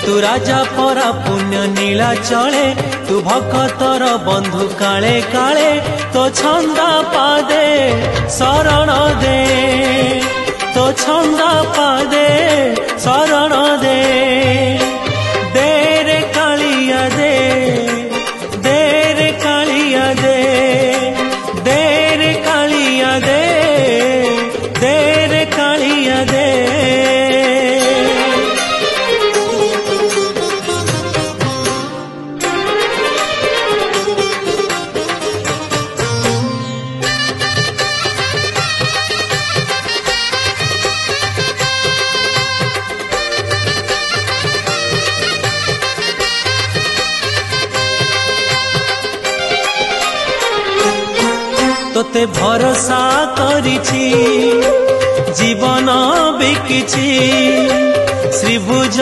तू राजा परा पुण्य नीला चले तू भक्तर बंधु काले काले तो छंदा पादे शरण दे तो छंदा पादे शरण दे देरे कालिया दे देरे कालिया दे देरे कालिया दे देरे कालिया दे। तोते भरोसा करिछि जीवन बिकिछि श्रीभुज